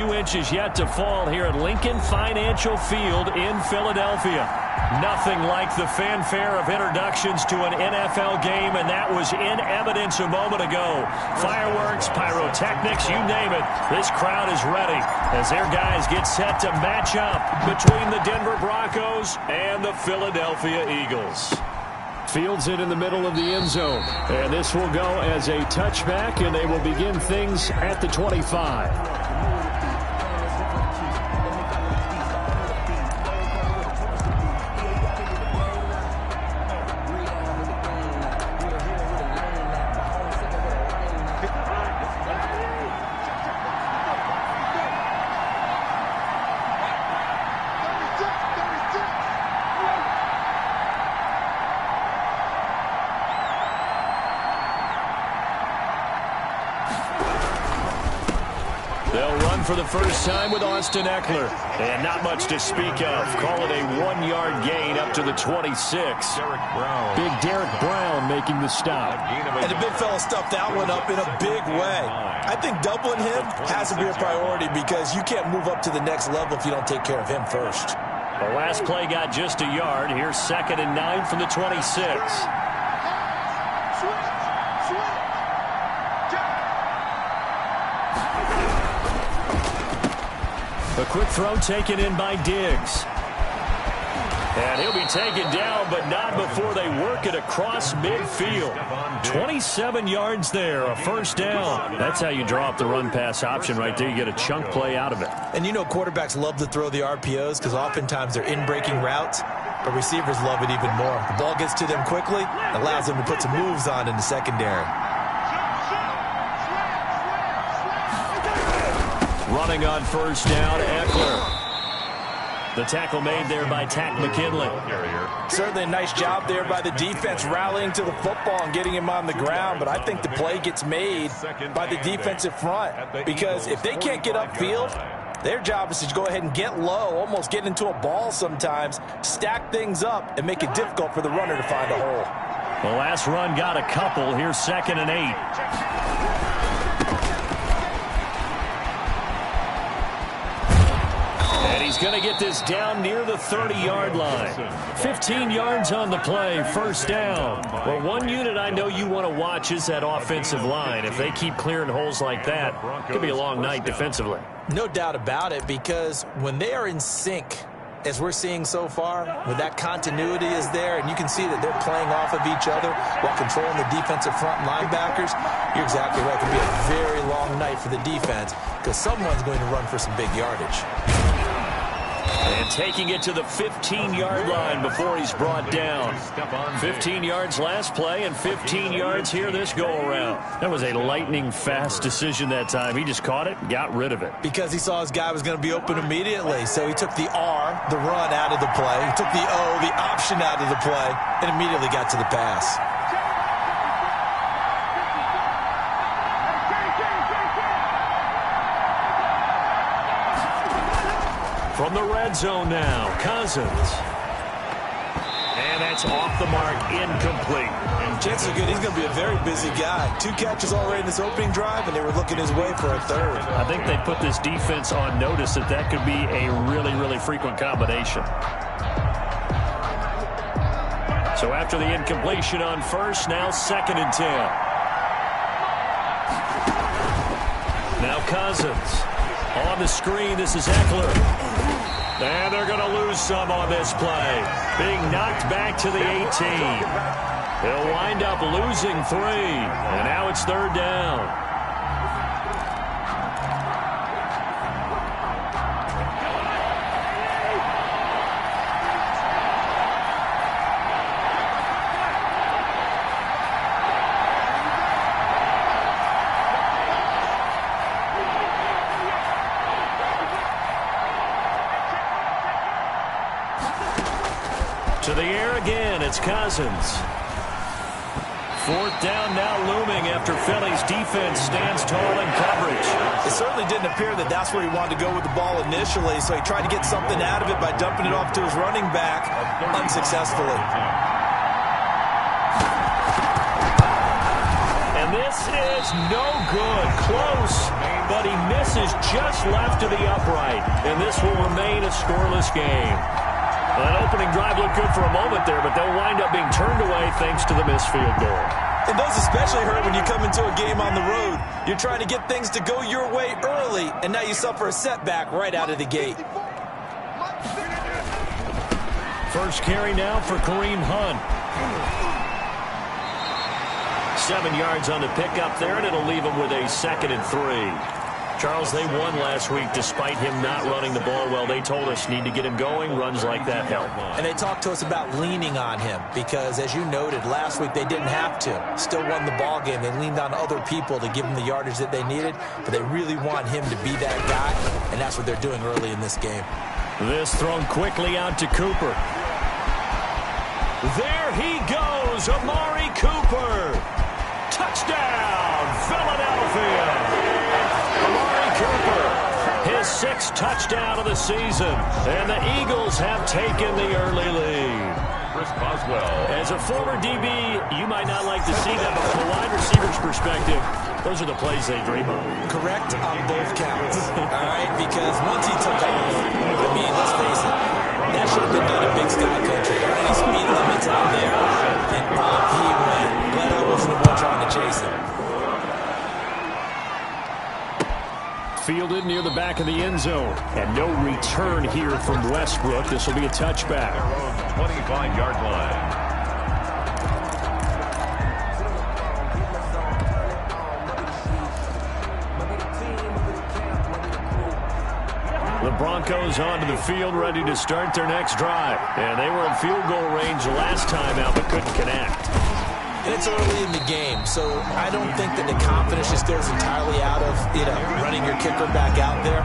2 inches yet to fall here at Lincoln Financial Field in Philadelphia. Nothing like the fanfare of introductions to an NFL game, and that was in evidence a moment ago. Fireworks, pyrotechnics, you name it. This crowd is ready as their guys get set to match up between the Denver Broncos and the Philadelphia Eagles. Fields it in the middle of the end zone. And this will go as a touchback, and they will begin things at the 25. They'll run for the first time with Austin Eckler. And not much to speak of. Call it a 1-yard gain up to the 26. Big Derek Brown making the stop. And the big fella stuffed that one up in a big way. I think doubling him has to be a priority because you can't move up to the next level if you don't take care of him first. The last play got just a yard. Here's 2nd and 9 from the 26. A quick throw taken in by Diggs. And he'll be taken down, but not before they work it across midfield. 27 yards there, a first down. That's how you draw up the run-pass option right there. You get a chunk play out of it. And you know quarterbacks love to throw the RPOs because oftentimes they're in-breaking routes, but receivers love it even more. The ball gets to them quickly, allows them to put some moves on in the secondary. Running on first down, Eckler. The tackle made there by Tack McKinley. Certainly a nice job there by the defense rallying to the football and getting him on the ground, but I think the play gets made by the defensive front because if they can't get upfield, their job is to go ahead and get low, almost get into a ball sometimes, stack things up, and make it difficult for the runner to find a hole. The last run got a couple. Here's 2nd and 8. He's going to get this down near the 30-yard line. 15 yards on the play, first down. Well, one unit I know you want to watch is that offensive line. If they keep clearing holes like that, it could be a long night defensively. No doubt about it, because when they are in sync, as we're seeing so far, when that continuity is there and you can see that they're playing off of each other while controlling the defensive front linebackers, you're exactly right. It could be a very long night for the defense because someone's going to run for some big yardage. And taking it to the 15-yard line before he's brought down. 15 yards last play and 15 yards here this go-around. That was a lightning-fast decision that time. He just caught it and got rid of it. Because he saw his guy was going to be open immediately. So he took the R, the run, out of the play. He took the O, the option, out of the play, and immediately got to the pass. From the red zone now, Cousins. And that's off the mark, incomplete. Chances are good he's going to be a very busy guy. 2 catches already in this opening drive, and they were looking his way for a third. I think they put this defense on notice that could be a really, really frequent combination. So after the incompletion on first, now 2nd and 10. Now Cousins. On the screen, this is Eckler. And they're going to lose some on this play. Being knocked back to the 18. He'll wind up losing 3. And now it's 3rd down. To the air again, it's Cousins. 4th down now looming after Philly's defense stands tall in coverage. It certainly didn't appear that that's where he wanted to go with the ball initially, so he tried to get something out of it by dumping it off to his running back unsuccessfully. And this is no good. Close. but he misses just left of the upright. And this will remain a scoreless game. That opening drive looked good for a moment there, but they'll wind up being turned away thanks to the missed field goal. And those especially hurt when you come into a game on the road. You're trying to get things to go your way early, and now you suffer a setback right out of the gate. First carry now for Kareem Hunt. 7 yards on the pickup there, and it'll leave him with a 2nd and 3. Charles, they won last week despite him not running the ball well. They told us need to get him going. Runs like that help. And they talked to us about leaning on him because, as you noted, last week they didn't have to. Still won the ball game. They leaned on other people to give them the yardage that they needed, but they really want him to be that guy, and that's what they're doing early in this game. This thrown quickly out to Cooper. There he goes, Amari Cooper. Touchdown, Philadelphia. Amari Cooper, his 6th touchdown of the season, and the Eagles have taken the early lead. As a former DB, you might not like to see that, but from a wide receiver's perspective, those are the plays they dream of. Correct on both counts, all right? Because once he took off, I mean, let's face it, that should have been done in Big Sky Country. There are any speed limits out there, and off he went. Glad I wasn't the one trying to chase him. Fielded near the back of the end zone. And no return here from Westbrook. This will be a touchback. 25-yard line. The Broncos onto the field, ready to start their next drive. And they were in field goal range last time out, but couldn't connect. And it's early in the game, so I don't think that the confidence just goes entirely out of, running your kicker back out there.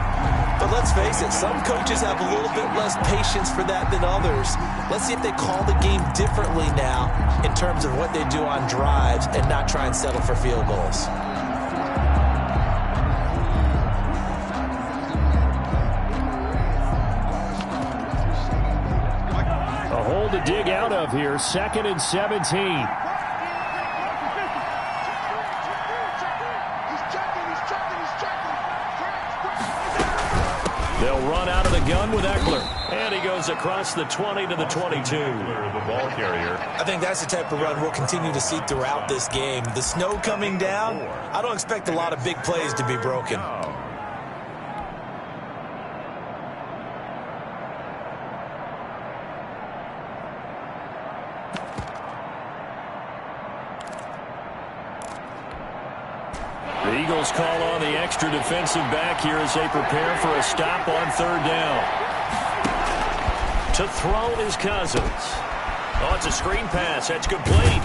But let's face it, some coaches have a little bit less patience for that than others. Let's see if they call the game differently now in terms of what they do on drives and not try and settle for field goals. A hole to dig out of here, 2nd and 17. They'll run out of the gun with Eckler. And he goes across the 20 to the 22. The ball carrier. I think that's the type of run we'll continue to see throughout this game. The snow coming down, I don't expect a lot of big plays to be broken. The Eagles call on the extra defensive back here as they prepare for a stop on 3rd down. To throw is Cousins. Oh, it's a screen pass. That's complete.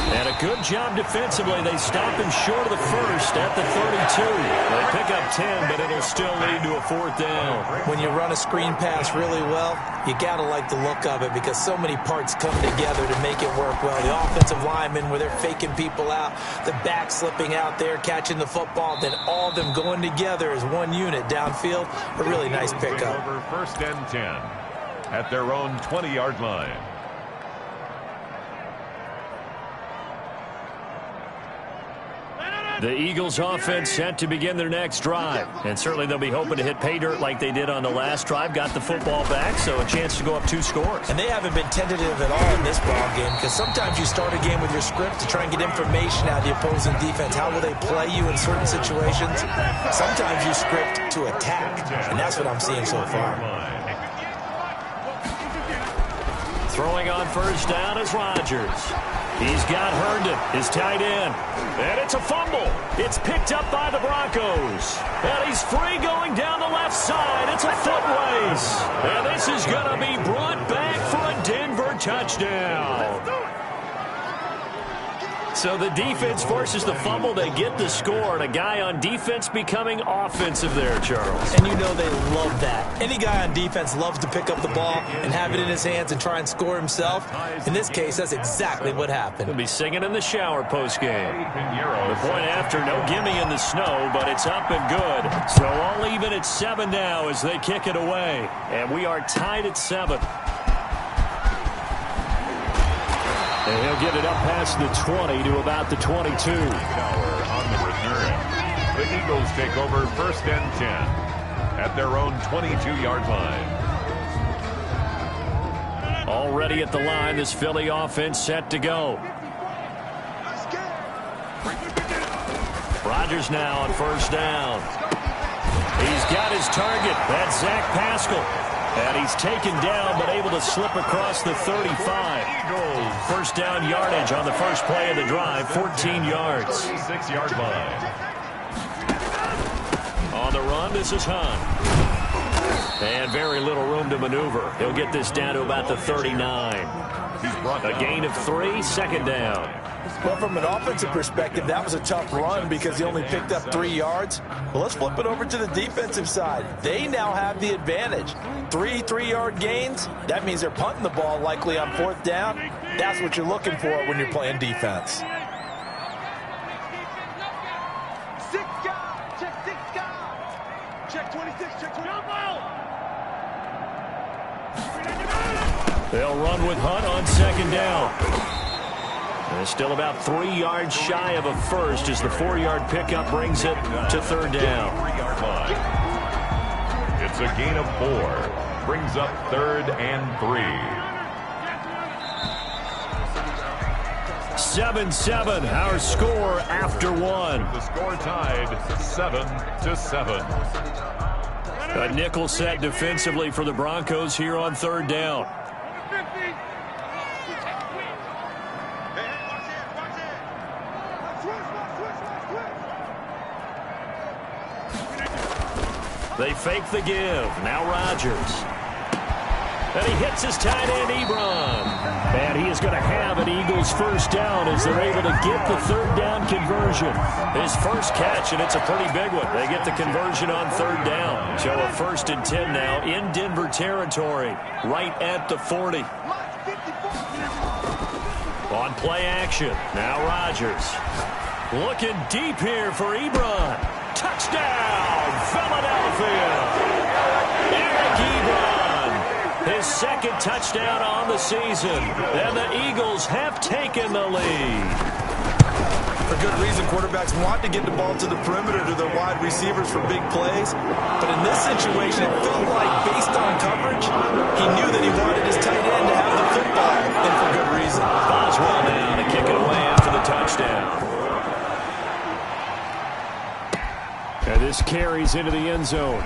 And a good job defensively. They stop him short of the first at the 32. They pick up 10, but it'll still lead to a 4th down. When you run a screen pass really well, you got to like the look of it because so many parts come together to make it work well. The offensive linemen, where they're faking people out, the back slipping out there, catching the football, then all of them going together as one unit downfield. A really nice pickup. Over 1st and 10 at their own 20-yard line. The Eagles offense set to begin their next drive. And certainly they'll be hoping to hit pay dirt like they did on the last drive. Got the football back, so a chance to go up 2 scores. And they haven't been tentative at all in this ball game because sometimes you start a game with your script to try and get information out of the opposing defense. How will they play you in certain situations? Sometimes you script to attack, and that's what I'm seeing so far. Throwing on 1st down is Rodgers. He's got Herndon, his tight end. And it's a fumble. It's picked up by the Broncos. And he's free going down the left side. It's a foot race. And this is going to be brought back for a Denver touchdown. So the defense forces the fumble. They get the score. And a guy on defense becoming offensive there, Charles. And you know they love that. Any guy on defense loves to pick up the ball and have it in his hands and try and score himself. In this case, that's exactly what happened. He'll be singing in the shower postgame. The point after, no gimme in the snow, but it's up and good. So all even at 7 now as they kick it away. And we are tied at 7. And he'll get it up past the 20 to about the 22. On the return. The Eagles take over 1st and 10 at their own 22-yard line. Already at the line, this Philly offense set to go. Rodgers now on 1st down. He's got his target. That's Zach Pascal. And he's taken down but able to slip across the 35. 1st down yardage on the first play of the drive, 14 yards. 36-yard line. On the run, this is Hunt. And very little room to maneuver. He'll get this down to about the 39. A gain of 3, 2nd down. Well, from an offensive perspective, that was a tough run because he only picked up 3 yards. Well, let's flip it over to the defensive side. They now have the advantage. 3 3-yard gains. That means they're punting the ball likely on 4th down. That's what you're looking for when you're playing defense. They'll run with Hunt on 2nd down. They're still about 3 yards shy of a first as the 4-yard pickup brings it to 3rd down. 3-yard line. It's a gain of 4. Brings up 3rd and 3. 7-7, our score after 1. The score tied 7-7. A nickel set defensively for the Broncos here on 3rd down. They fake the give. Now Rodgers. And he hits his tight end, Ebron. And he is going to have an Eagles 1st down as they're able to get the 3rd down conversion. His first catch, and it's a pretty big one. They get the conversion on 3rd down. So a 1st and 10 now in Denver territory, right at the 40. On play action, now Rodgers. Looking deep here for Ebron. Touchdown, Philadelphia! Eric Ebron, his 2nd touchdown on the season. And the Eagles have taken the lead. For good reason, quarterbacks want to get the ball to the perimeter to their wide receivers for big plays. But in this situation, it felt like based on coverage, he knew that he wanted his tight end to have the football, and for good reason. Boswell now to kick it away after the touchdown. And this carries into the end zone.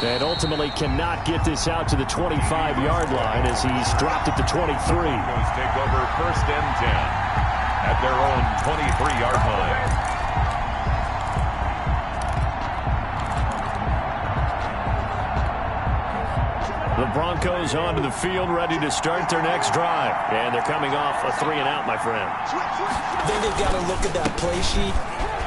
And ultimately cannot get this out to the 25-yard line as he's dropped at the 23. Broncos take over 1st and 10 at their own 23-yard line. The Broncos onto the field, ready to start their next drive. And they're coming off a 3-and-out, my friend. I think they've got to look at that play sheet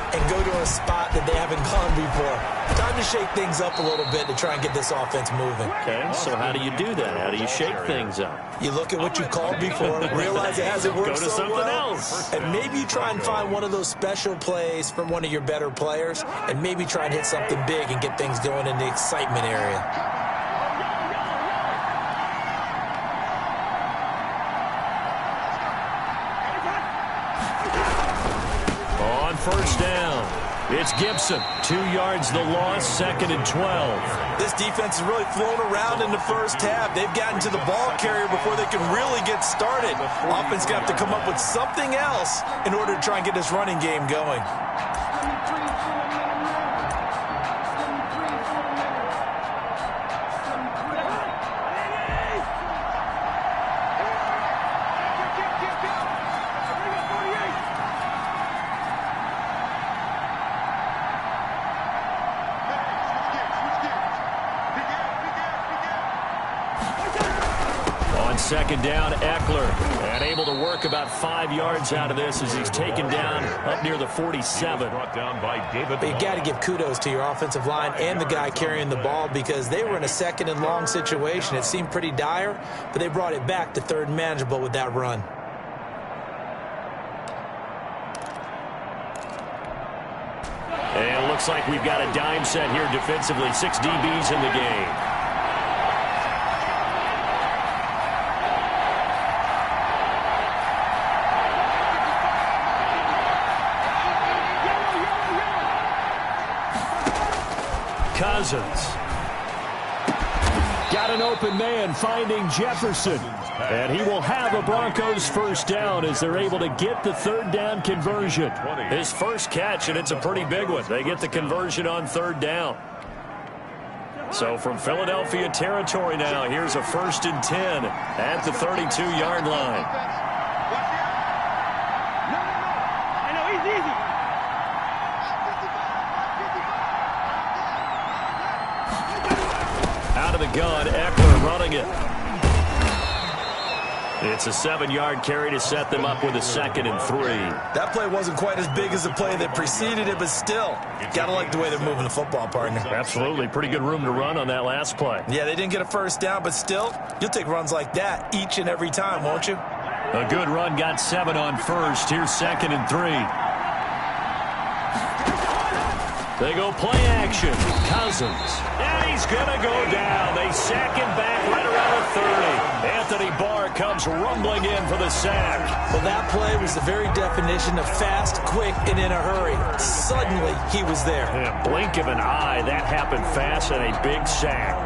and go to a spot that they haven't gone before. Time to shake things up a little bit to try and get this offense moving. Okay, so how do you do that? How do you shake things up? You look at what you called before, realize it hasn't worked Go to so something well, else. and maybe you try and find one of those special plays from one of your better players, and maybe try and hit something big and get things going in the excitement area. On 1st down, it's Gibson. 2 yards the loss, 2nd and 12. This defense has really flown around in the first half. They've gotten to the ball carrier before they can really get started. Offense got to come up with something else in order to try and get this running game going. On 2nd down, Eckler, and able to work about 5 yards out of this as he's taken down up near the 47. Brought down by David. But you got to give kudos to your offensive line and the guy carrying the ball because they were in a 2nd and long situation. It seemed pretty dire, but they brought it back to 3rd and manageable with that run. And it looks like we've got a dime set here defensively. 6 DBs in the game. Cousins. Got an open man finding Jefferson. And he will have a Broncos first down as they're able to get the third down conversion. His first catch, and it's a pretty big one. They get the conversion on third down. So from Philadelphia territory now, here's a 1st and 10 at the 32-yard line. Out of the gun, Eckler running it. It's a 7-yard carry to set them up with a 2nd and 3. That play wasn't quite as big as the play that preceded it, but still, gotta like the way they're moving the football, partner. Absolutely. Pretty good room to run on that last play. Yeah, they didn't get a first down, but still, you'll take runs like that each and every time, won't you? A good run, got 7 on first. Here's 2nd and 3. They go play action. Cousins. And he's going to go down. They sack him back right around the 30. Anthony Barr comes rumbling in for the sack. Well, that play was the very definition of fast, quick, and in a hurry. Suddenly, he was there. Yeah, blink of an eye. That happened fast and a big sack.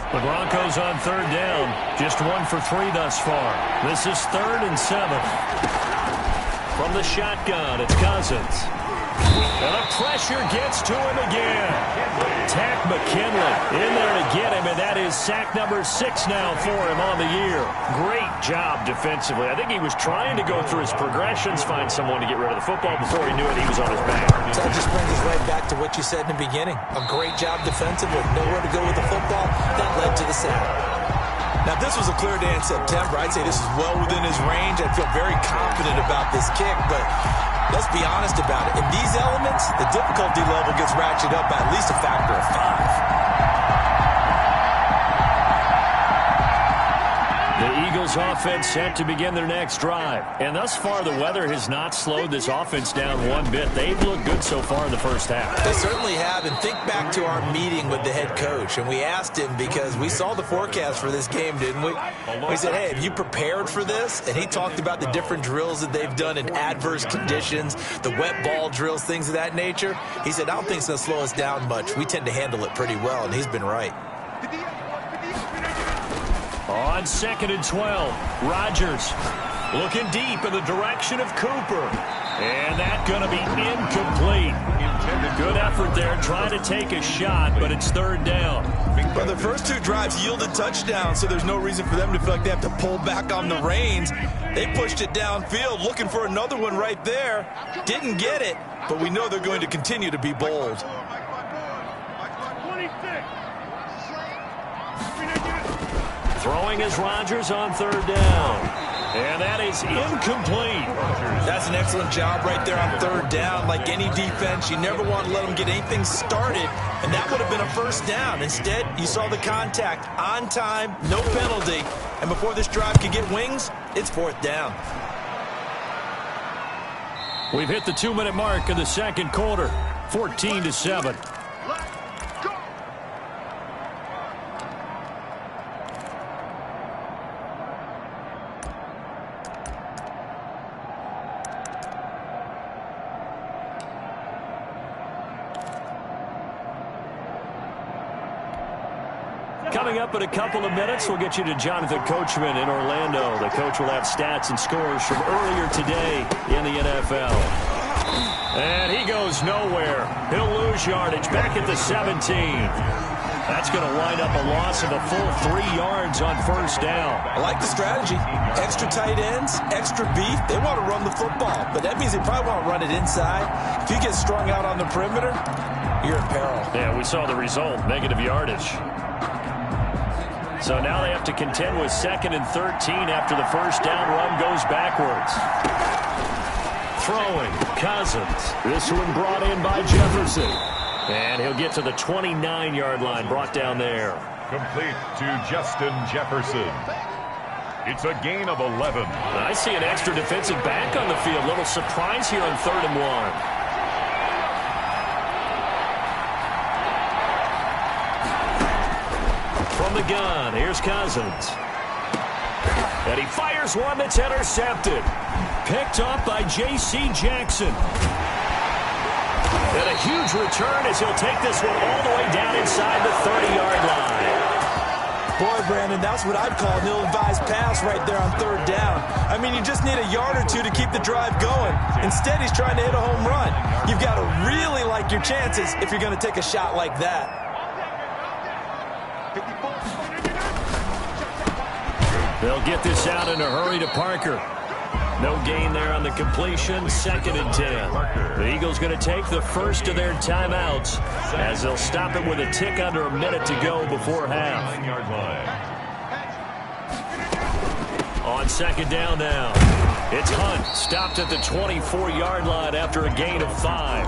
The Broncos on third down. Just 1 for 3 thus far. This is 3rd and 7. From the shotgun, it's Cousins. And the pressure gets to him again. Tack McKinley in there to get him, and that is sack number 6 now for him on the year. Great job defensively. I think he was trying to go through his progressions, find someone to get rid of the football. Before he knew it, he was on his back. So that just brings us right back to what you said in the beginning. A great job defensively. Nowhere to go with the football. That led to the sack. Now, if this was a clear day in September, I'd say this is well within his range. I'd feel very confident about this kick, but let's be honest about it. In these elements, the difficulty level gets ratcheted up by at least a factor of 5. The Eagles offense set to begin their next drive. And thus far, the weather has not slowed this offense down one bit. They've looked good so far in the first half. They certainly have. And think back to our meeting with the head coach. And we asked him because we saw the forecast for this game, didn't we? We said, hey, have you prepared for this? And he talked about the different drills that they've done in adverse conditions, the wet ball drills, things of that nature. He said, I don't think it's going to slow us down much. We tend to handle it pretty well. And he's been right. On 2nd and 12, Rodgers looking deep in the direction of Cooper. And that's going to be incomplete. Good effort there, trying to take a shot, but it's 3rd down. Well, the first 2 drives yielded touchdowns, so there's no reason for them to feel like they have to pull back on the reins. They pushed it downfield, looking for another one right there. Didn't get it, but we know they're going to continue to be bold. Throwing is Rodgers on 3rd down. And that is incomplete. That's an excellent job right there on 3rd down. Like any defense, you never want to let them get anything started, and that would have been a first down. Instead, you saw the contact on time, no penalty, and before this drive could get wings, it's 4th down. We've hit the 2-minute mark of the second quarter, 14-7. Coming up in a couple of minutes, we'll get you to Jonathan Coachman in Orlando. The coach will have stats and scores from earlier today in the NFL. And he goes nowhere. He'll lose yardage back at the 17. That's going to wind up a loss of a full 3 yards on 1st down. I like the strategy. Extra tight ends, extra beef. They want to run the football, but that means they probably want to run it inside. If you get strung out on the perimeter, you're in peril. Yeah, we saw the result, negative yardage. So now they have to contend with 2nd and 13 after the first down run goes backwards. Throwing, Cousins. This one brought in by Jefferson. And he'll get to the 29-yard line, brought down there. Complete to Justin Jefferson. It's a gain of 11. I see an extra defensive back on the field. Little surprise here on 3rd and 1. From the gun, here's Cousins. And he fires one that's intercepted. Picked off by J.C. Jackson. And a huge return as he'll take this one all the way down inside the 30-yard line. Boy, Brandon, that's what I'd call an ill-advised pass right there on third down. I mean, you just need a yard or two to keep the drive going. Instead, he's trying to hit a home run. You've got to really like your chances if you're going to take a shot like that. They'll get this out in a hurry to Parker. No gain there on the completion. 2nd and 10. The Eagles going to take the first of their timeouts as they'll stop it with a tick under a minute to go before half. On 2nd down now. It's Hunt, stopped at the 24-yard line after a gain of 5.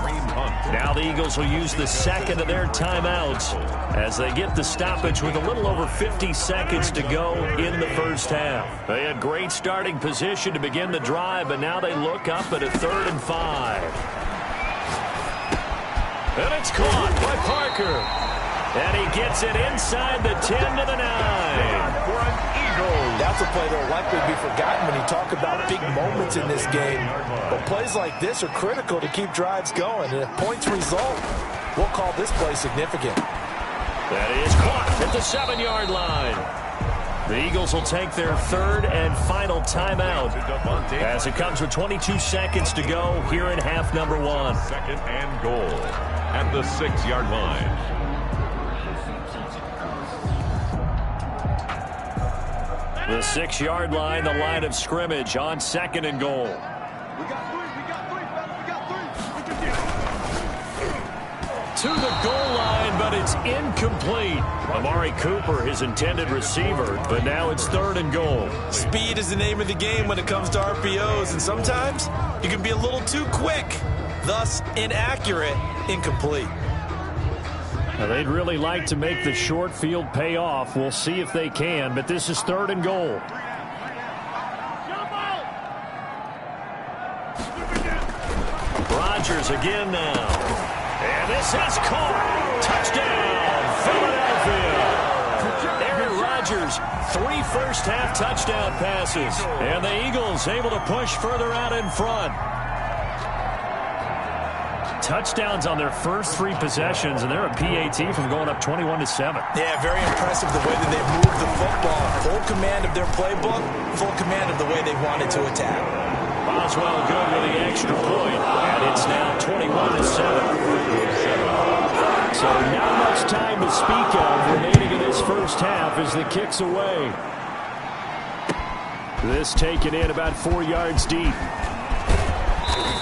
Now the Eagles will use the 2nd of their timeouts as they get the stoppage with a little over 50 seconds to go in the first half. They had great starting position to begin the drive, but now they look up at a 3rd and 5. And it's caught by Parker. And he gets it inside the 10 to the 9. That's a play that will likely be forgotten when you talk about big moments in this game. But plays like this are critical to keep drives going. And if points result, we'll call this play significant. That is caught at the 7-yard line. The Eagles will take their 3rd and final timeout as it comes with 22 seconds to go here in half number 1. 2nd and goal at the 6-yard line. The 6-yard line, the line of scrimmage on 2nd and goal. To the goal line, but it's incomplete. Amari Cooper, his intended receiver, but now it's 3rd and goal. Speed is the name of the game when it comes to RPOs, and sometimes you can be a little too quick, thus inaccurate, incomplete. Now, they'd really like to make the short field pay off. We'll see if they can, but this is 3rd and goal. Rodgers again now. And this is caught. Touchdown, Philadelphia. Aaron Rodgers, 3 first-half touchdown passes. And the Eagles able to push further out in front. Touchdowns on their first 3 possessions, and they're a PAT from going up 21-7. Yeah, very impressive the way that they've moved the football. Full command of their playbook, full command of the way they wanted to attack. Boswell good with the extra point, and it's now 21-7. So not much time to speak of remaining in this first half as the kick's away. This taken in about 4 yards deep.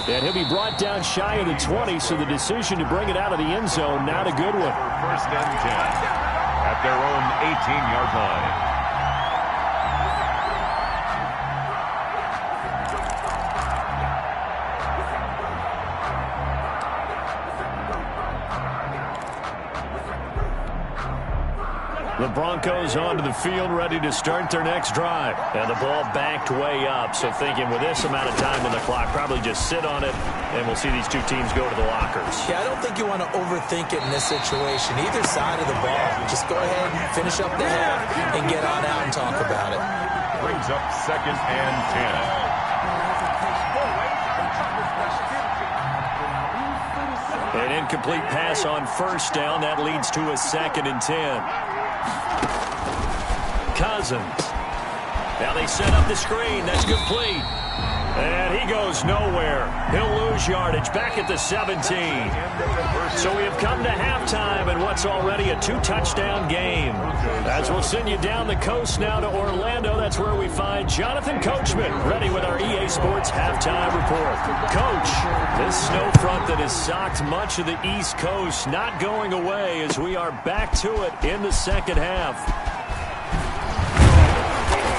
And he'll be brought down shy of the 20, so the decision to bring it out of the end zone, not a good one. 1st and 10 at their own 18-yard line. The Broncos onto the field, ready to start their next drive. And the ball backed way up, so thinking with this amount of time on the clock, probably just sit on it, and we'll see these two teams go to the lockers. Yeah, I don't think you want to overthink it in this situation. Either side of the ball, just go ahead and finish up the half and get on out and talk about it. Brings up 2nd and 10. An incomplete pass on 1st down. That leads to a 2nd and 10. Cousins. Now they set up the screen. That's complete. And he goes nowhere. He'll lose yardage back at the 17. So we have come to halftime in what's already a 2-touchdown game. As we'll send you down the coast now to Orlando, that's where we find Jonathan Coachman ready with our EA Sports halftime report. Coach, this snow front that has socked much of the East Coast not going away as we are back to it in the second half.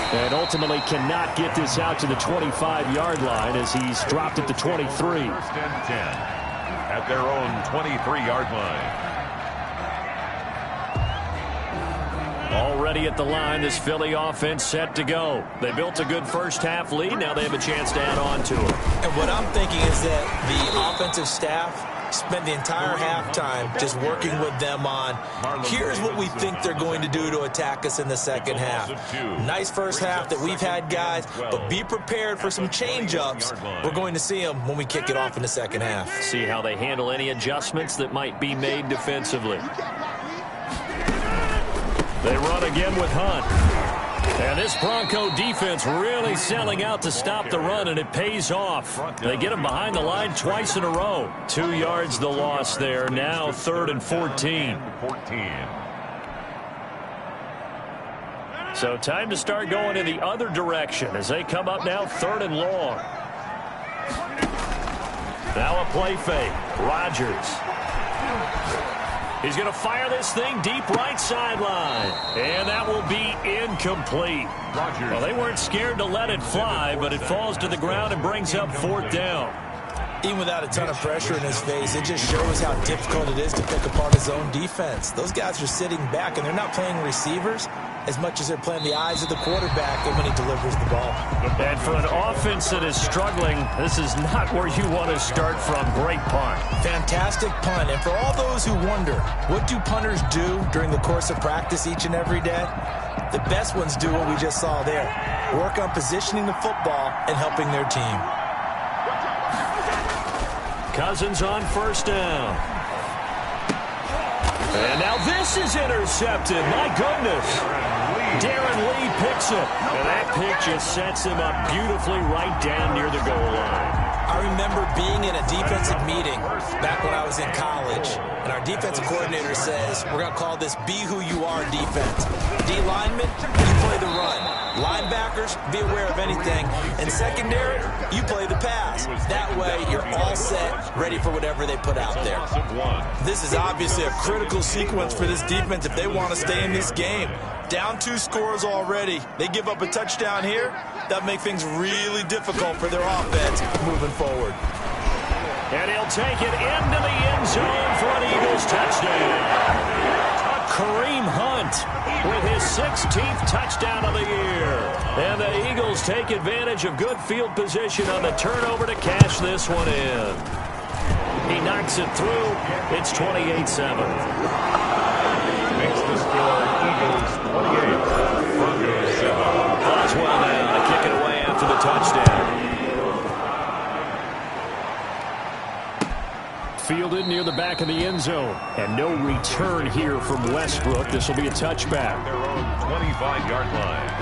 And ultimately cannot get this out to the 25-yard line as he's dropped at the 23. 1st and 10 at their own 23-yard line. Already at the line, this Philly offense set to go. They built a good first-half lead. Now they have a chance to add on to it. And what I'm thinking is that the offensive staff spent the entire halftime just working with them on, here's what we think they're going to do to attack us in the second half. Nice first half that we've had, guys, but be prepared for some change-ups. We're going to see them when we kick it off in the second half. See how they handle any adjustments that might be made defensively. They run again with Hunt. And this Bronco defense really selling out to stop the run, and it pays off. They get him behind the line twice in a row. 2 yards the loss there. Now 3rd and 14. So time to start going in the other direction as they come up now 3rd and long. Now a play fake. Rodgers. He's going to fire this thing deep right sideline. And that will be incomplete. Well, they weren't scared to let it fly, but it falls to the ground and brings up 4th down. Even without a ton of pressure in his face, it just shows how difficult it is to pick apart his own defense. Those guys are sitting back, and they're not playing receivers as much as they're playing the eyes of the quarterback when he delivers the ball. And for an offense that is struggling, this is not where you want to start from. Great punt. Fantastic punt. And for all those who wonder, what do punters do during the course of practice each and every day? The best ones do what we just saw there. Work on positioning the football and helping their team. Cousins on 1st down. And now this is intercepted. My goodness. Darren Lee picks it. And that pick just sets him up beautifully right down near the goal line. I remember being in a defensive meeting back when I was in college, and our defensive coordinator says, we're going to call this be who you are defense. D linemen, you play the run. Linebackers, be aware of anything. And secondary, you play the pass. That way, you're all set, ready for whatever they put out there. This is obviously a critical sequence for this defense if they want to stay in this game. Down 2 scores already. They give up a touchdown here. That makes things really difficult for their offense moving forward. And he'll take it into the end zone for an Eagles touchdown. Kareem Hunt with his 16th touchdown of the year. And the Eagles take advantage of good field position on the turnover to cash this one in. He knocks it through. It's 28-7. Makes the score Eagles 28, Broncos 7. Boswell now to kick it away after the touchdown. Fielded near the back of the end zone. And no return here from Westbrook. This will be a touchback. Their own 25-yard line.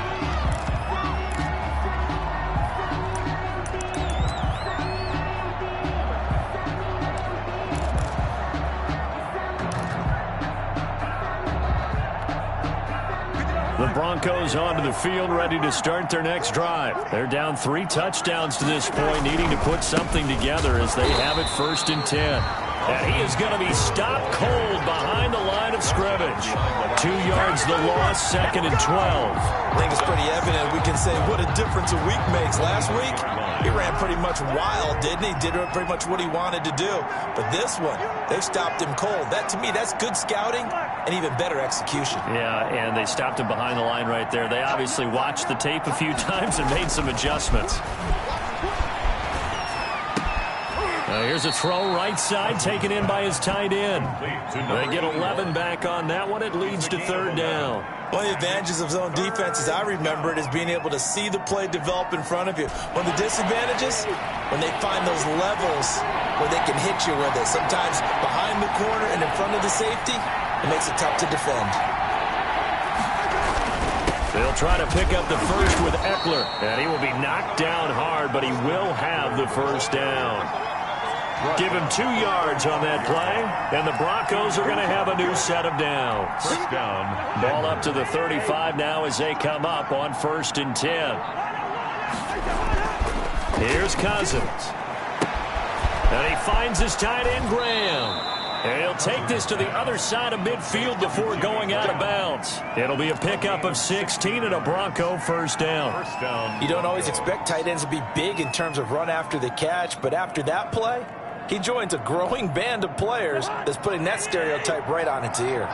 The Broncos onto the field, ready to start their next drive. They're down 3 touchdowns to this point, needing to put something together as they have it 1st and 10. And he is going to be stopped cold behind the line of scrimmage. 2 yards the loss, 2nd and 12. I think it's pretty evident. We can say what a difference a week makes. Last week, he ran pretty much wild, didn't he? Did pretty much what he wanted to do. But this one, they stopped him cold. That, to me, that's good scouting and even better execution. Yeah, and they stopped him behind the line right there. They obviously watched the tape a few times and made some adjustments. Here's a throw right side, taken in by his tight end. They get 11 back on that one. It leads to 3rd down. One of the advantages of zone defense, as I remember it, is being able to see the play develop in front of you. One of the disadvantages, when they find those levels where they can hit you with it, sometimes behind the corner and in front of the safety, it makes it tough to defend. They'll try to pick up the first with Eckler, and he will be knocked down hard, but he will have the 1st down. Give him 2 yards on that play, and the Broncos are going to have a new set of downs. 1st down. Ball up to the 35 now as they come up on 1st and 10. Here's Cousins. And he finds his tight end, Graham. And he'll take this to the other side of midfield before going out of bounds. It'll be a pickup of 16 and a Bronco 1st down. 1st down. You don't always expect tight ends to be big in terms of run after the catch, but after that play, he joins a growing band of players that's putting that stereotype right on its ear.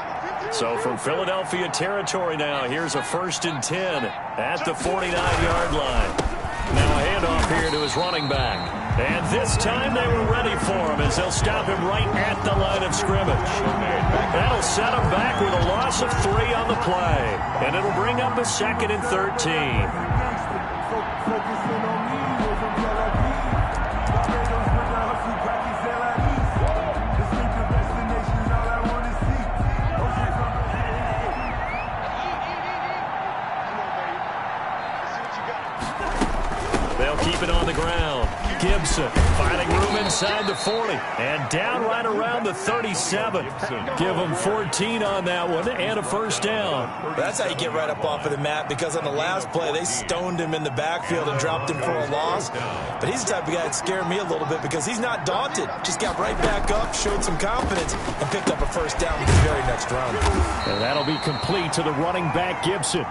So from Philadelphia territory now, here's a 1st and 10 at the 49-yard line. Now a handoff here to his running back. And this time they were ready for him as they'll stop him right at the line of scrimmage. That'll set him back with a loss of 3 on the play. And it'll bring up a 2nd and 13. They'll keep it on the ground. Gibson finding room inside the 40 and down right around the 37. Give them 14 on that one and a 1st down. That's how you get right up off of the mat, because on the last play they stoned him in the backfield and dropped him for a loss. But he's the type of guy that scared me a little bit because he's not daunted. Just got right back up, showed some confidence, and picked up a 1st down with his very next run. And that'll be complete to the running back, Gibson.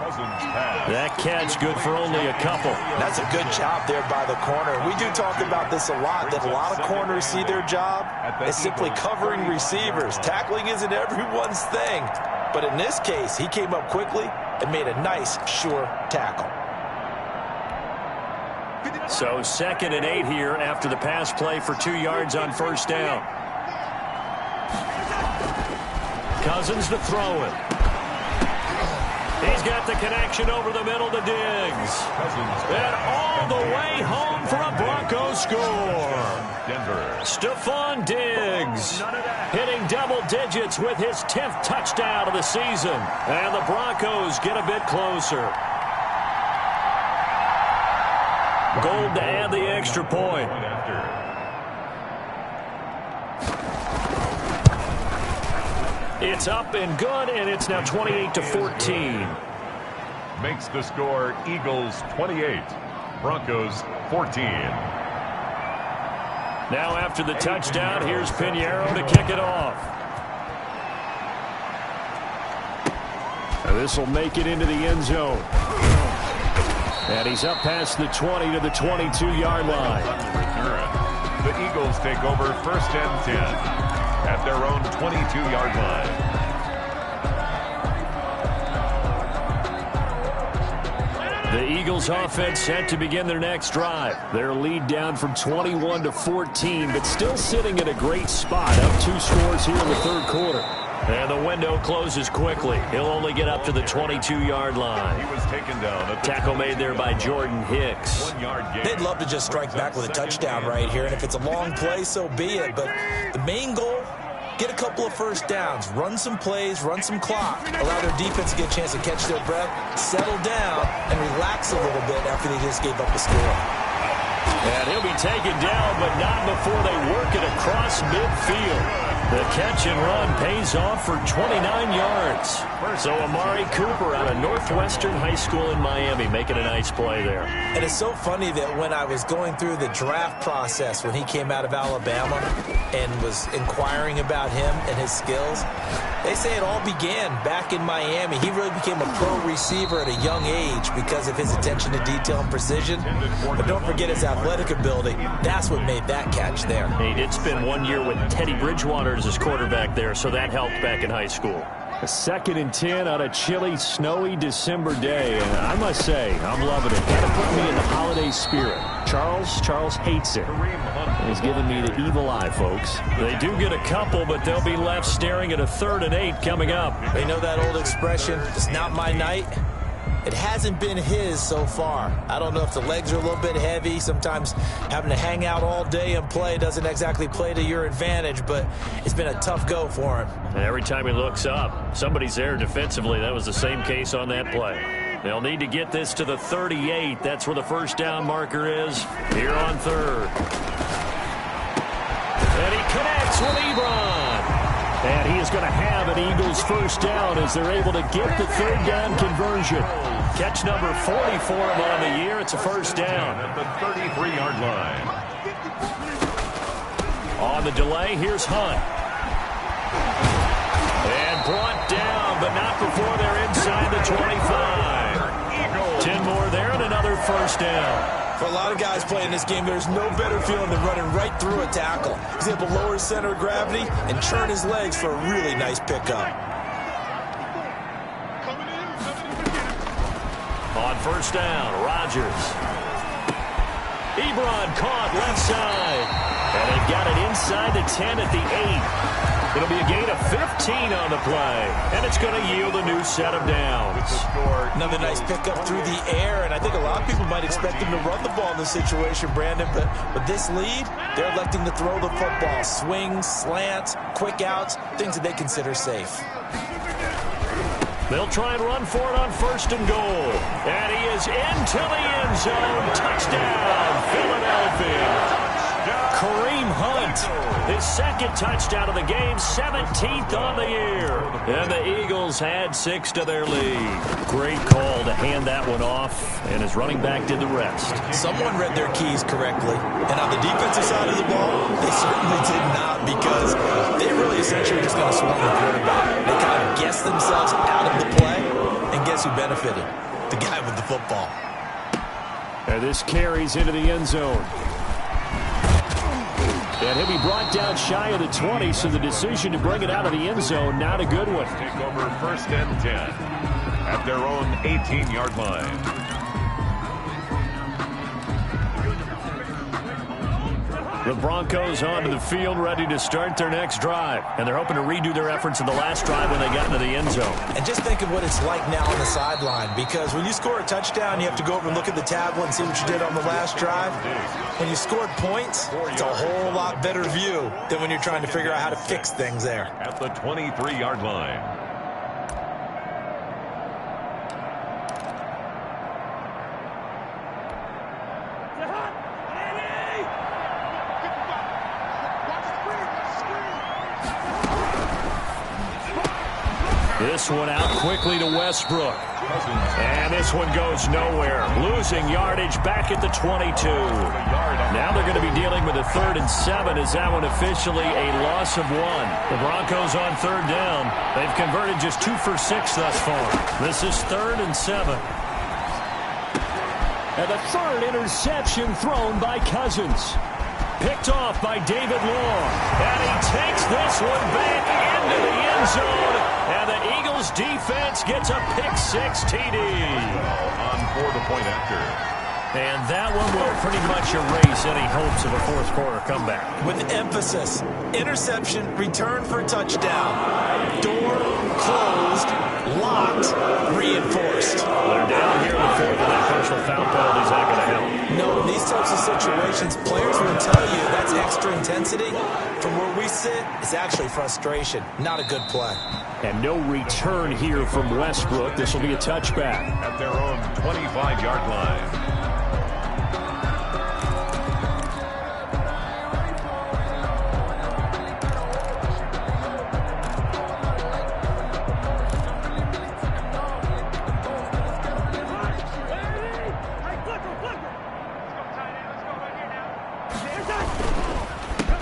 That catch good for only a couple. That's a good job there by the corner. We do talk about this a lot, that a lot of corners see their job as simply covering receivers. Tackling isn't everyone's thing. But in this case, he came up quickly and made a nice, sure tackle. So 2nd and 8 here after the pass play for 2 yards on 1st down. Cousins to throw it. He's got the connection over the middle to Diggs. And all the way home for a Broncos score. Stephon Diggs hitting double digits with his 10th touchdown of the season. And the Broncos get a bit closer. Gold to add the extra point. It's up and good, and it's now 28-14. Makes the score Eagles 28, Broncos 14. Now after the touchdown, here's Pinheiro to kick it off. And this will make it into the end zone. And he's up past the 20 to the 22-yard line. The Eagles take over 1st and 10. At their own 22-yard line. The Eagles offense set to begin their next drive. Their lead down from 21-14, but still sitting at a great spot. Up 2 scores here in the 3rd quarter. And the window closes quickly. He'll only get up to the 22-yard line. He was taken down at the tackle made there by Jordan Hicks. They'd love to just strike back with a touchdown right here, and if it's a long play, so be it. But the main goal, get a couple of 1st downs, run some plays, run some clock, allow their defense to get a chance to catch their breath, settle down, and relax a little bit after they just gave up a score. And he'll be taken down, but not before they work it across midfield. The catch and run pays off for 29 yards. So Amari Cooper out of Northwestern High School in Miami making a nice play there. And it's so funny that when I was going through the draft process when he came out of Alabama and was inquiring about him and his skills, they say it all began back in Miami. He really became a pro receiver at a young age because of his attention to detail and precision. But don't forget his athletic ability. That's what made that catch there. He did spend 1 year with Teddy Bridgewater as his quarterback there, so that helped back in high school. A 2nd and 10 on a chilly, snowy December day, and I must say, I'm loving it. Kind of put me in the holiday spirit. Charles hates it. He's giving me the evil eye, folks. They do get a couple, but they'll be left staring at a 3rd and 8 coming up. They know that old expression, it's not my night. It hasn't been his so far. I don't know if the legs are a little bit heavy. Sometimes having to hang out all day and play doesn't exactly play to your advantage, but it's been a tough go for him. And every time he looks up, somebody's there defensively. That was the same case on that play. They'll need to get this to the 38. That's where the 1st down marker is here on 3rd. And he connects with Ebron. And he is going to have an Eagles 1st down as they're able to get the 3rd down conversion. Catch number 40 for him on the year. It's a 1st down. At the 33-yard line. On the delay, here's Hunt. And brought down, but not before they're inside the 25. 10 more there and another 1st down. For a lot of guys playing this game, there's no better feeling than running right through a tackle. He's able to lower his center of gravity and turn his legs for a really nice pickup. On first down, Rodgers. Ebron caught left side. And they've got it inside the 10 at the 8. It'll be a gain of 15 on the play. And it's going to yield a new set of downs. Another nice pickup through the air, and I think a lot of people might expect him to run the ball in this situation, Brandon, but with this lead, they're electing to throw the football. Swings, slants, quick outs, things that they consider safe. They'll try and run for it on first and goal. And he is into the end zone. Touchdown, Philadelphia. Kareem Hunt, his second touchdown of the game, 17th on the year. And the Eagles had 6 to their lead. Great call to hand that one off, and his running back did the rest. Someone read their keys correctly. And on the defensive side of the ball, they certainly did not, because they really essentially just going to swarm the quarterback. They kind of guessed themselves out of the play, and guess who benefited? The guy with the football. And this carries into the end zone. And he'll be brought down shy of the 20, so the decision to bring it out of the end zone, not a good one. Take over first and 10 at their own 18-yard line. The Broncos onto the field, ready to start their next drive. And they're hoping to redo their efforts in the last drive when they got into the end zone. And just think of what it's like now on the sideline, because when you score a touchdown, you have to go over and look at the tablet and see what you did on the last drive. When you scored points, it's a whole lot better view than when you're trying to figure out how to fix things there. At the 23-yard line. This one out quickly to Westbrook. And this one goes nowhere. Losing yardage back at the 22. Now they're going to be dealing with a 3rd and 7. Is that one officially a loss of 1? The Broncos on 3rd down. They've converted just 2 for 6 thus far. This is 3rd and 7. And the 3rd interception thrown by Cousins. Picked off by David Long. And he takes this one back into the end zone. And the Eagles defense gets a pick-6 TD. On for the point after. And that one will pretty much erase any hopes of a fourth-quarter comeback. With emphasis, interception, return for a touchdown. Door closed, locked, reinforced. They're down here in the 4th, and that personal foul penalty is not going to help. No, in these types of situations, players will tell you that's extra intensity. From where we sit, it's actually frustration. Not a good play. And no return here from Westbrook. This will be a touchback. At their own 25-yard line.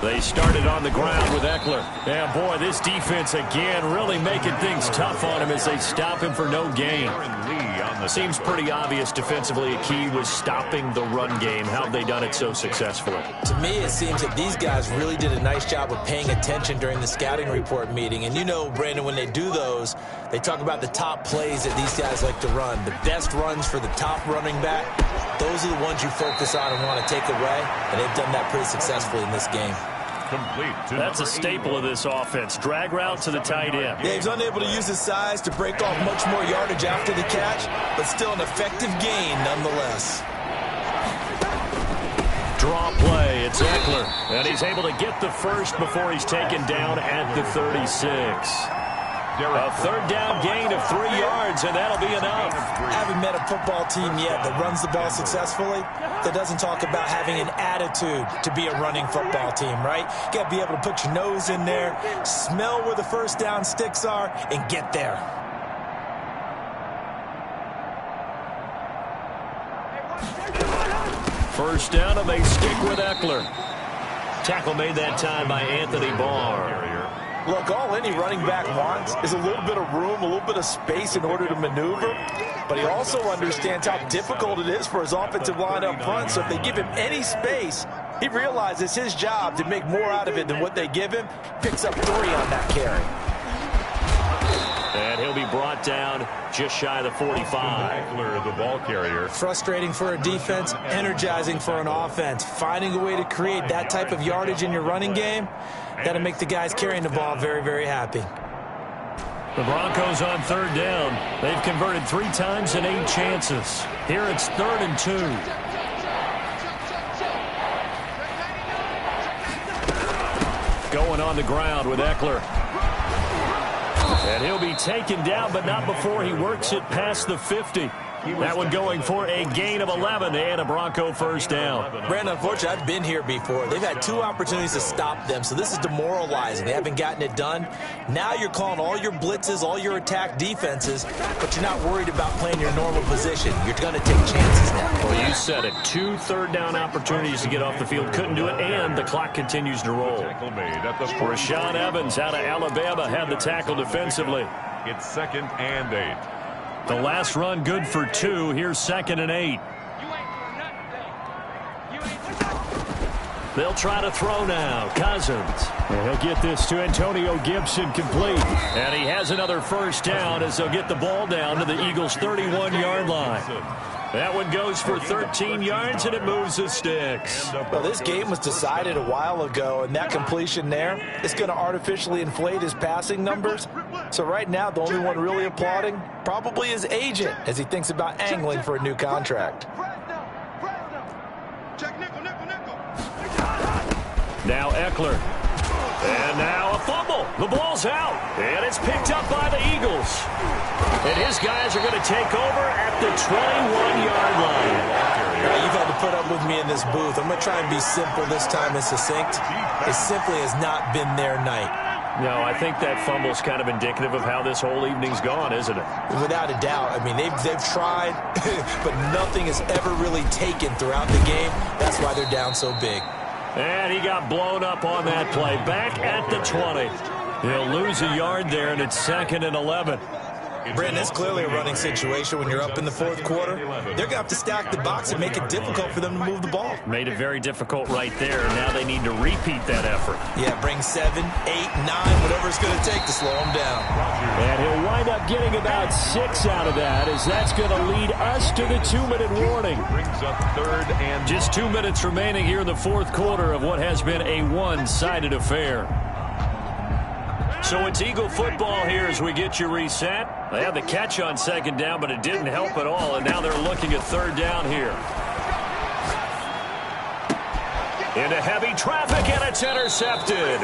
They started on the ground with Eckler. And boy, this defense again really making things tough on him as they stop him for no gain. Seems pretty obvious defensively a key was stopping the run game. How have they done it so successfully? To me, it seems that these guys really did a nice job of paying attention during the scouting report meeting. And you know, Brandon, when they do those, they talk about the top plays that these guys like to run. The best runs for the top running back, those are the ones you focus on and want to take away. And they've done that pretty successfully in this game. That's a staple of this offense. Drag route to the tight end. Yeah, he's unable to use his size to break off much more yardage after the catch, but still an effective gain nonetheless. Draw play. It's Eckler. And he's able to get the first before he's taken down at the 36. A 3rd down gain of 3 yards, and that'll be enough. I haven't met a football team yet that runs the ball successfully that doesn't talk about having an attitude to be a running football team, right? You got to be able to put your nose in there, smell where the first down sticks are, and get there. First down, and they stick with Eckler. Tackle made that time by Anthony Barr. Look, all any running back wants is a little bit of room, a little bit of space in order to maneuver. But he also understands how difficult it is for his offensive line up front. So if they give him any space, he realizes his job to make more out of it than what they give him. Picks up 3 on that carry. And he'll be brought down just shy of the 45. Eckler, the ball carrier. Frustrating for a defense, energizing for an offense. Finding a way to create that type of yardage in your running game, that'll make the guys carrying the ball very, very happy. The Broncos on 3rd down. They've converted 3 times in 8 chances. Here it's 3rd and 2. Going on the ground with Eckler. And he'll be taken down, but not before he works it past the 50. That one going for a gain of 11 and a Bronco first down. Brandon, unfortunately, I've been here before. They've had 2 opportunities to stop them, so this is demoralizing. They haven't gotten it done. Now you're calling all your blitzes, all your attack defenses, but you're not worried about playing your normal position. You're going to take chances now. Well, you said it. 2 third-down opportunities to get off the field. Couldn't do it, and the clock continues to roll. Rashaan Evans out of Alabama had the tackle defensively. It's 2nd and 8. The last run good for 2. Here's 2nd and 8. They'll try to throw now. Cousins. And he'll get this to Antonio Gibson complete. And he has another first down as they'll get the ball down to the Eagles' 31-yard line. That one goes for 13 yards, and it moves the sticks. Well, this game was decided a while ago, and that completion there is going to artificially inflate his passing numbers. So right now, the only one really applauding probably his agent as he thinks about angling for a new contract. Now Eckler. And now a fumble. The ball's out. And it's picked up by the Eagles. And his guys are going to take over at the 21-yard line. You've had to put up with me in this booth. I'm going to try and be simple this time and succinct. It simply has not been their night. No, I think that fumble's kind of indicative of how this whole evening's gone, isn't it? Without a doubt. I mean, they've tried, but nothing has ever really taken throughout the game. That's why they're down so big. And he got blown up on that play. Back at the 20. He'll lose a yard there, and it's 2nd and 11. Brandon, it's clearly a running situation when you're up in the 4th quarter. They're going to have to stack the box and make it difficult for them to move the ball. Made it very difficult right there. Now they need to repeat that effort. Yeah, bring 7, 8, 9, whatever it's going to take to slow them down. And he'll wind up getting about 6 out of that, as that's going to lead us to the 2-minute warning. Brings up 3rd and just 2 minutes remaining here in the 4th quarter of what has been a one-sided affair. So it's Eagle football here as we get you reset. They had the catch on 2nd down, but it didn't help at all, and now they're looking at 3rd down here. Into heavy traffic, and it's intercepted.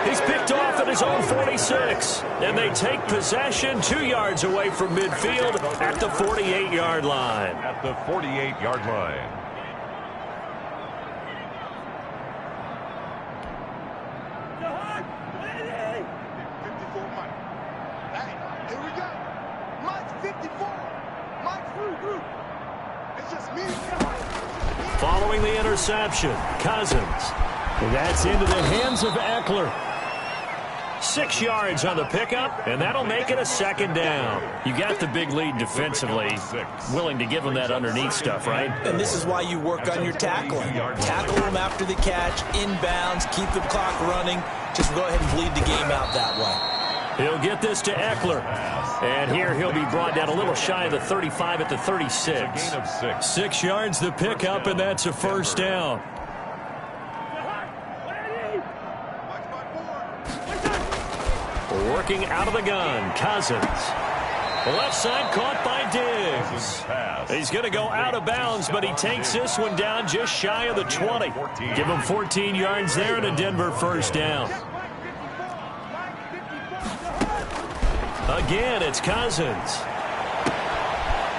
He's picked off at his own 46, and they take possession 2 yards away from midfield at the 48-yard line. At the 48-yard line. Following the interception, Cousins. And that's into the hands of Eckler. 6 yards on the pickup, and that'll make it a 2nd down. You got the big lead defensively. Willing to give them that underneath stuff, right? And this is why you work on your tackling. Tackle them after the catch, inbounds, keep the clock running. Just go ahead and bleed the game out that way. He'll get this to Eckler. And here he'll be brought down a little shy of the 35 at the 36. Gain of 6. 6 yards the pickup, and that's a first down. Working out of the gun, Cousins. The left side caught by Diggs. He's going to go out of bounds, but he takes this one down just shy of the 20. Give him 14 yards there and a Denver first down. Again, it's Cousins.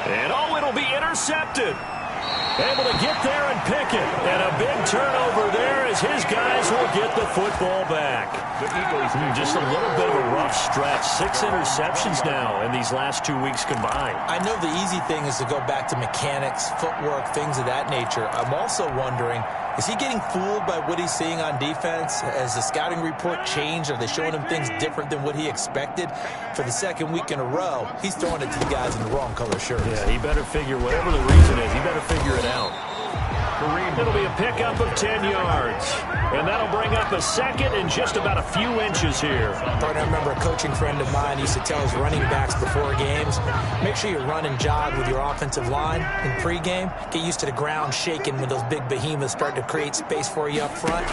And oh, it'll be intercepted. Able to get there and pick it. And a big turnover there as his guys will get the football back. The Eagles just a little bit of a rough stretch. 6 interceptions now in these last 2 weeks combined. I know the easy thing is to go back to mechanics, footwork, things of that nature. I'm also wondering, Is he getting fooled by what he's seeing on defense? Has the scouting report changed? Are they showing him things different than what he expected? For the second week in a row, he's throwing it to the guys in the wrong color shirts. Yeah, he better figure, whatever the reason is, he better figure it out. It'll be a pickup of 10 yards. And that'll bring up a second and just about a few inches here. I remember a coaching friend of mine used to tell his running backs before games, make sure you run and jog with your offensive line in pregame. Get used to the ground shaking when those big behemoths start to create space for you up front.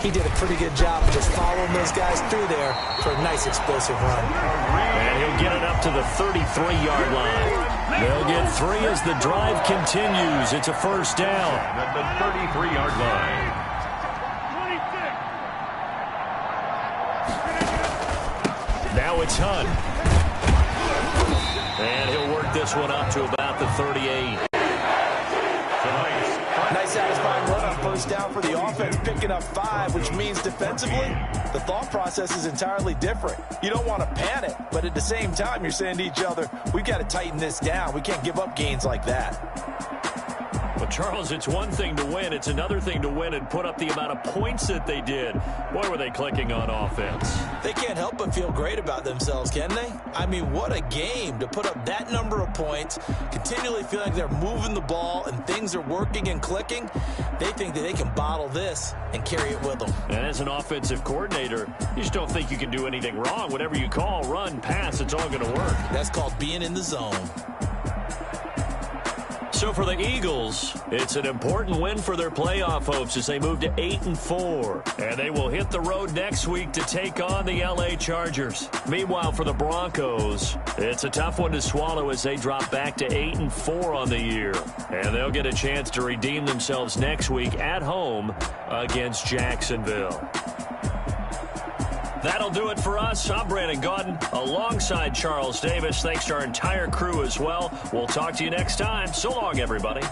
He did a pretty good job of just following those guys through there for a nice explosive run. And he'll get it up to the 33-yard line. They'll get 3 as the drive continues. It's a first down. At the 33-yard line. Now it's Hunt. And he'll work this one up to about the 38. Nice satisfying run on first down for the offense, picking up 5, which means defensively, the thought process is entirely different. You don't want to panic, but at the same time, you're saying to each other, we've got to tighten this down. We can't give up gains like that. Well, Charles, it's one thing to win. It's another thing to win and put up the amount of points that they did. Boy, were they clicking on offense. They can't help but feel great about themselves, can they? I mean, what a game to put up that number of points, continually feeling like they're moving the ball and things are working and clicking. They think that they can bottle this and carry it with them. And as an offensive coordinator, you just don't think you can do anything wrong. Whatever you call, run, pass, it's all going to work. That's called being in the zone. So for the Eagles, it's an important win for their playoff hopes as they move to 8-4. And they will hit the road next week to take on the LA Chargers. Meanwhile, for the Broncos, it's a tough one to swallow as they drop back to 8-4 on the year. And they'll get a chance to redeem themselves next week at home against Jacksonville. That'll do it for us. I'm Brandon Gaudin alongside Charles Davis. Thanks to our entire crew as well. We'll talk to you next time. So long, everybody.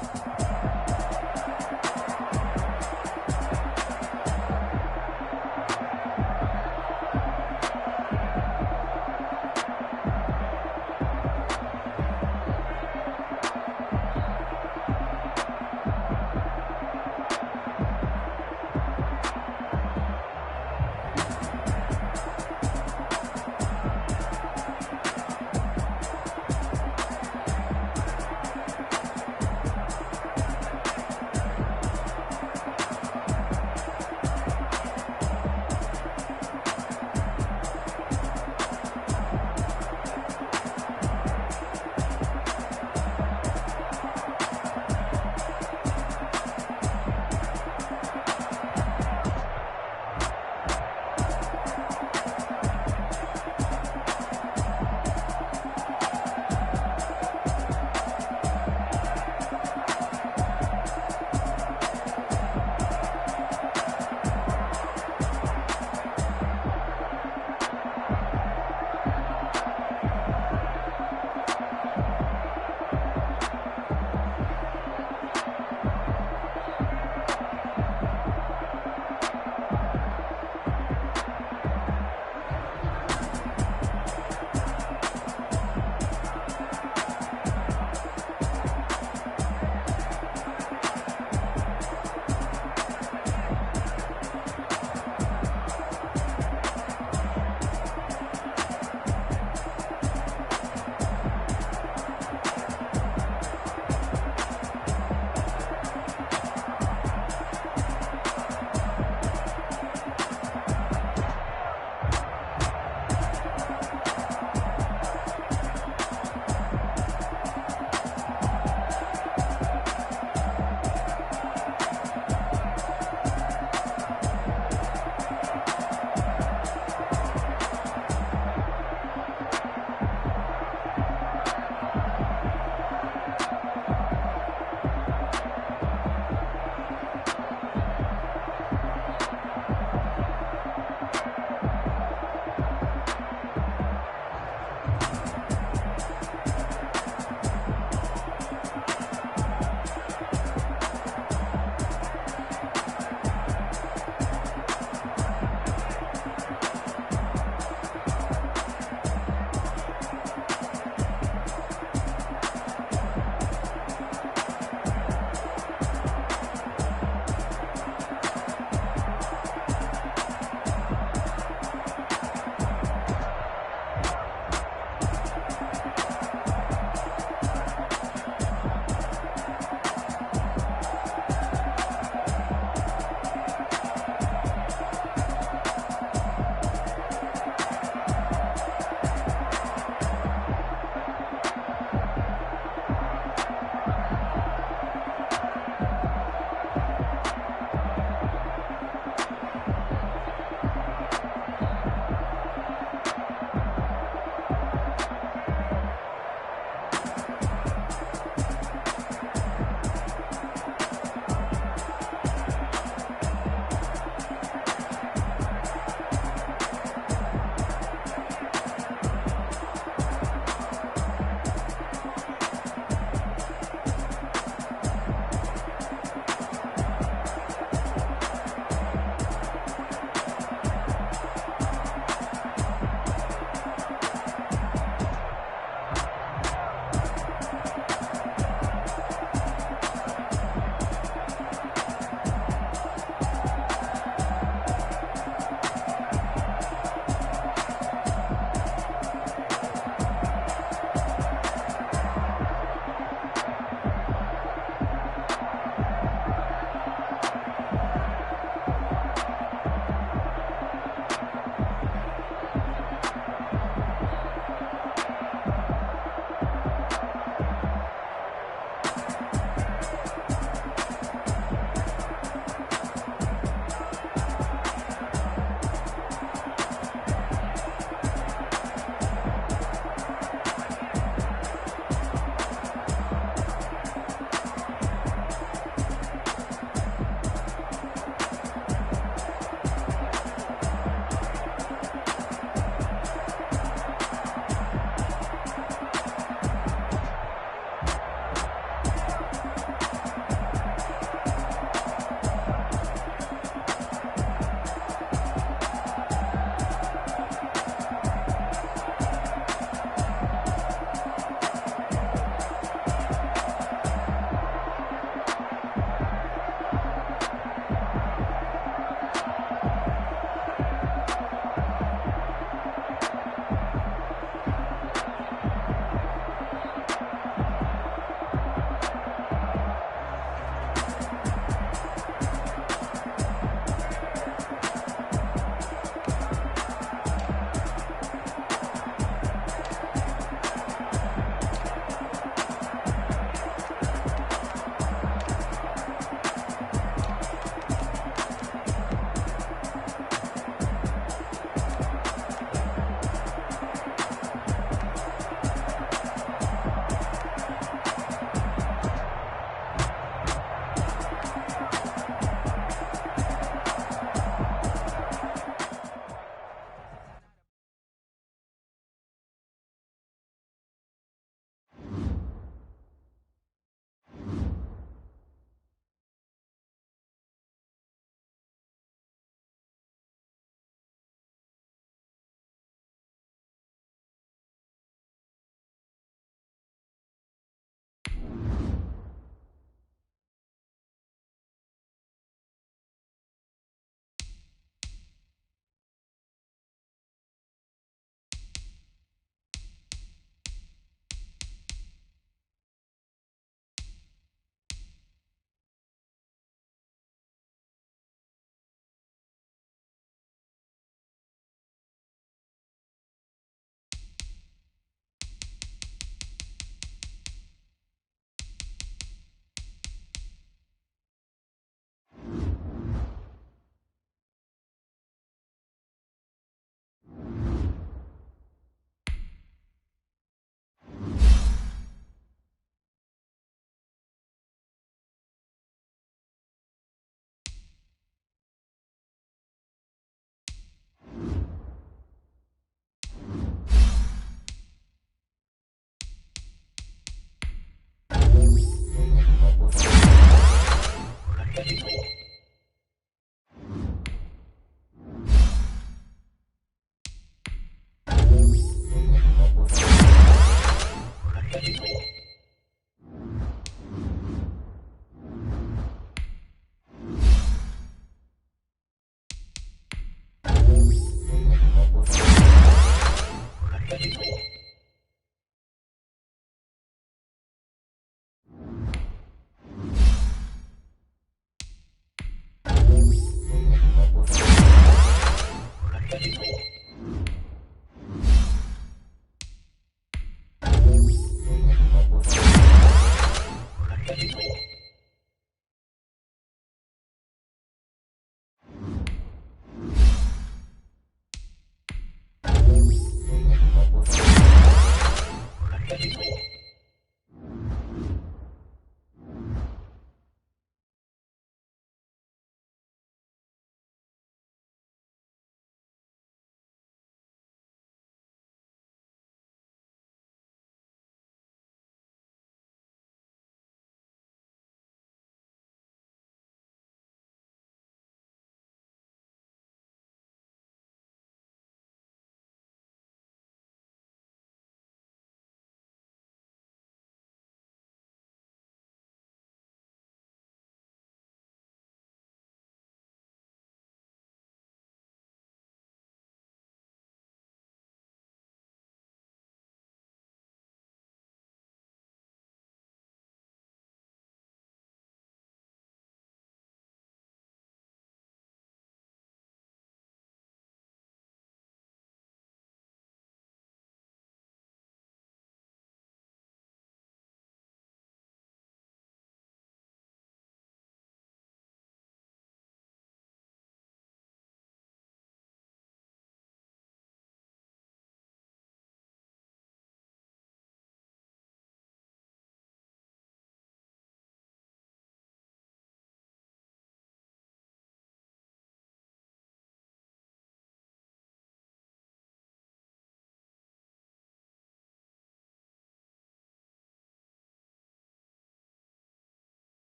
You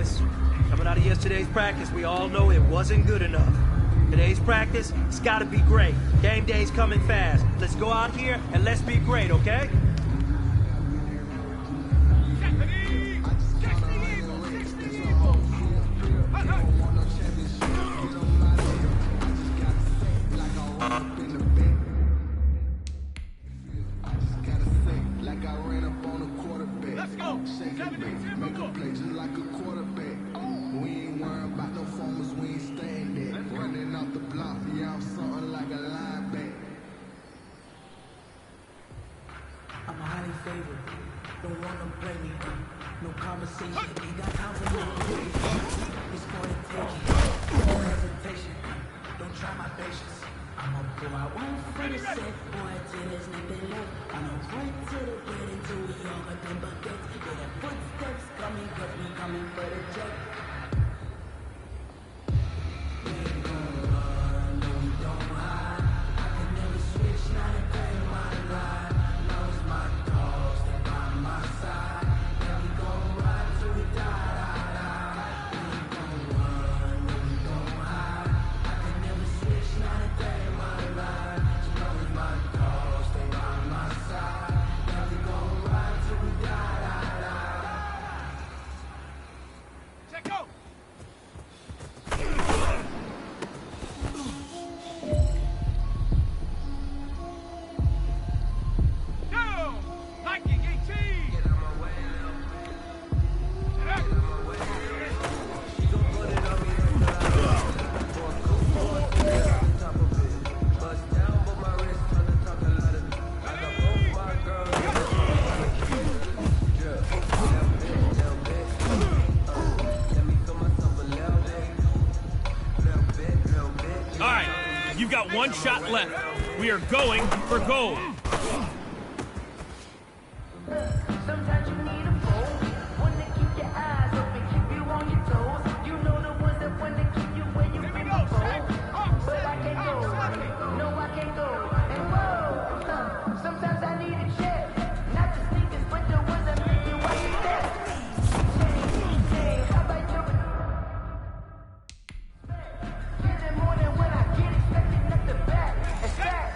boys. Coming out of yesterday's practice, we all know it wasn't good enough. Today's practice, it's gotta be great. Game day's coming fast. Let's go out here and let's be great, okay? One shot left. We are going for gold. Sometimes you need a bowl, one to keep your eyes open, keep you on your toes. You know the ones that want to keep you where you've been before. But I can't go, no I can't go. And whoa, sometimes I need a check. Not the sneakers, but the ones that make you watch your step. Hey, how about you? In the morning when I get expecting nothing back. It's that.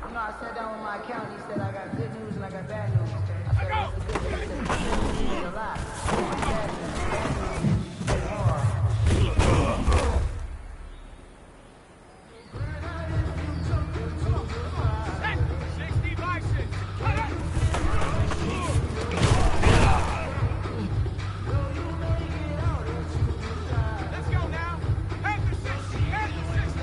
You know, I sat down with my accountant, he said I got good news and I got bad news. I said, what's the good news? He said, the good news is a lot. Bad news is hard. 60 boxes. Cut it. Let's go now. After 60. After 60.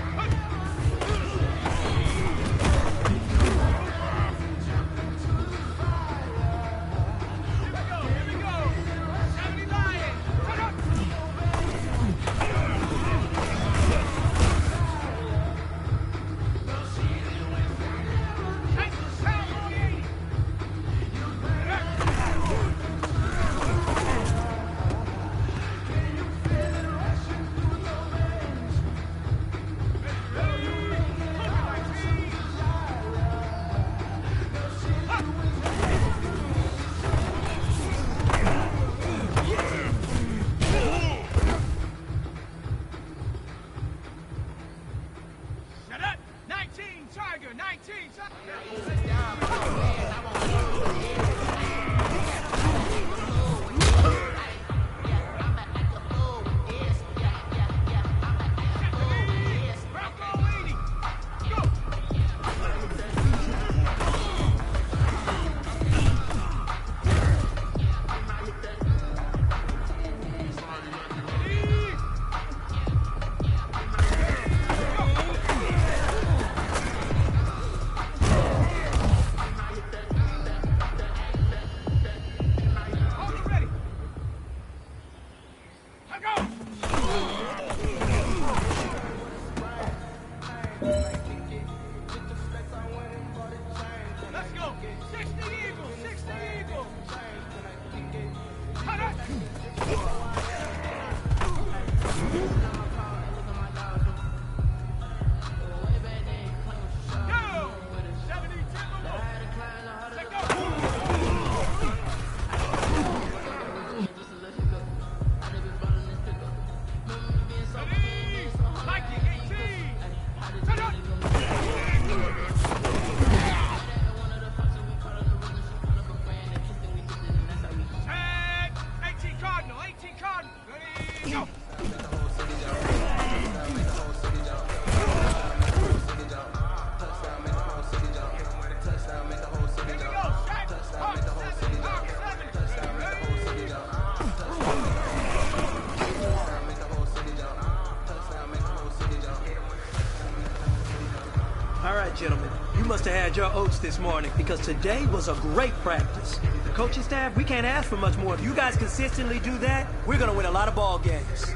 Here we go. 70 Lions. Cut up. Shut up! 19, Tiger! 19, Bronco 80! Go! Hold it ready! Go! Let's go! 60 Eagles! 60 Eagles! Cut it! Go! 70 Timberwolves! Let go! must have had your oats this morning because today was a great practice. The coaching staff, we can't ask for much more. If you guys consistently do that, we're going to win a lot of ball games.